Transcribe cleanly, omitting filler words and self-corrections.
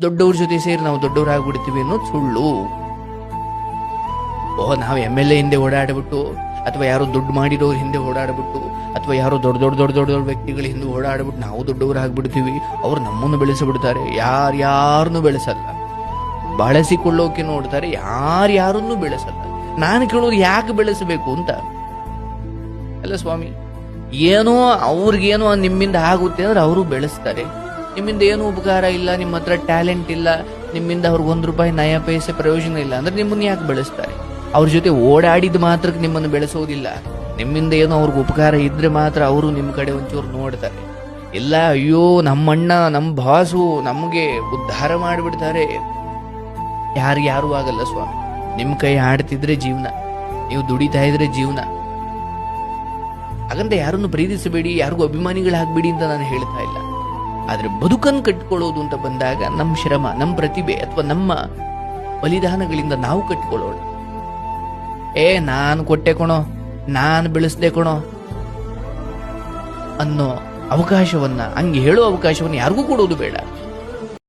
ದೊಡ್ಡವ್ರ ಜೊತೆ ಸೇರಿ ನಾವು ದೊಡ್ಡವರಾಗ್ಬಿಡ್ತೀವಿ ಅನ್ನೋದು ಸುಳ್ಳು. ನಾವು MLA ಹಿಂದೆ ಓಡಾಡ್ಬಿಟ್ಟು, ಅಥವಾ ಯಾರೋ ದುಡ್ಡು ಮಾಡಿರೋರು ಹಿಂದೆ ಓಡಾಡ್ಬಿಟ್ಟು, ಅಥವಾ ಯಾರೋ ದೊಡ್ಡ ದೊಡ್ಡ ದೊಡ್ಡ ದೊಡ್ಡ ದೊಡ್ಡ ವ್ಯಕ್ತಿಗಳ ಹಿಂದೆ ಓಡಾಡ್ಬಿಟ್ಟು ನಾವು ದೊಡ್ಡವರಾಗ್ಬಿಡ್ತೀವಿ, ಅವ್ರು ನಮ್ಮನ್ನು ಬೆಳೆಸಿಬಿಡ್ತಾರೆ. ಯಾರನ್ನೂ ಬೆಳೆಸಲ್ಲ. ಬಳಸಿಕೊಳ್ಳೋಕೆ ನೋಡ್ತಾರೆ, ಯಾರನ್ನೂ ಬೆಳೆಸಲ್ಲ. ನಾನು ಕೇಳೋದು ಯಾಕೆ ಬೆಳೆಸಬೇಕು ಅಂತ ಅಲ್ಲ ಸ್ವಾಮಿ. ಏನೋ ಅವ್ರಿಗೇನೋ ನಿಮ್ಮಿಂದ ಆಗುತ್ತೆ ಅಂದ್ರೆ ಅವರು ಬೆಳೆಸ್ತಾರೆ. ನಿಮ್ಮಿಂದ ಏನು ಉಪಕಾರ ಇಲ್ಲ, ನಿಮ್ಮ ಹತ್ರ ಟ್ಯಾಲೆಂಟ್ ಇಲ್ಲ, ನಿಮ್ಮಿಂದ ಅವ್ರಿಗೆ ₹1 ನಯ ಪೈಸೆ ಪ್ರಯೋಜನ ಇಲ್ಲ ಅಂದ್ರೆ ನಿಮ್ಮನ್ನು ಯಾಕೆ ಬೆಳೆಸ್ತಾರೆ? ಅವ್ರ ಜೊತೆ ಓಡಾಡಿದ ಮಾತ್ರಕ್ಕೆ ನಿಮ್ಮನ್ನು ಬೆಳೆಸೋದಿಲ್ಲ. ನಿಮ್ಮಿಂದ ಏನೋ ಅವ್ರಿಗೆ ಉಪಕಾರ ಇದ್ರೆ ಮಾತ್ರ ಅವರು ನಿಮ್ಮ ಕಡೆ ಒಂಚೂರು ನೋಡ್ತಾರೆ. ಇಲ್ಲ, ಅಯ್ಯೋ ನಮ್ಮಣ್ಣ ನಮ್ಮ ಬಾಸು ನಮಗೆ ಉದ್ಧಾರ ಮಾಡಿಬಿಡ್ತಾರೆ, ಯಾರು ಆಗಲ್ಲ ಸ್ವಾಮಿ. ನಿಮ್ಮ ಕೈ ಆಡ್ತಿದ್ರೆ ಜೀವನ, ನೀವು ದುಡಿತಾ ಇದ್ರೆ ಜೀವನ. ಹಾಗಂತ ಯಾರನ್ನು ಪ್ರೀತಿಸಬೇಡಿ, ಯಾರಿಗೂ ಅಭಿಮಾನಿಗಳಾಗಬೇಡಿ ಅಂತ ನಾನು ಹೇಳ್ತಾ ಇಲ್ಲ. ಆದ್ರೆ ಬದುಕನ್ನು ಕಟ್ಕೊಳ್ಳೋದು ಅಂತ ಬಂದಾಗ ನಮ್ಮ ಶ್ರಮ, ನಮ್ಮ ಪ್ರತಿಭೆ ಅಥವಾ ನಮ್ಮ ಬಲಿದಾನಗಳಿಂದ ನಾವು ಕಟ್ಕೊಳ್ಳೋಣ. ನಾನು ಕೊಟ್ಟೆ ಕಣೋ, ನಾನು ಬೆಳೆಸ್ದೆ ಕಣೋ ಅನ್ನೋ ಅವಕಾಶವನ್ನ, ಹಂಗೆ ಹೇಳೋ ಅವಕಾಶವನ್ನು ಯಾರಿಗೂ ಕೊಡೋದು ಬೇಡ.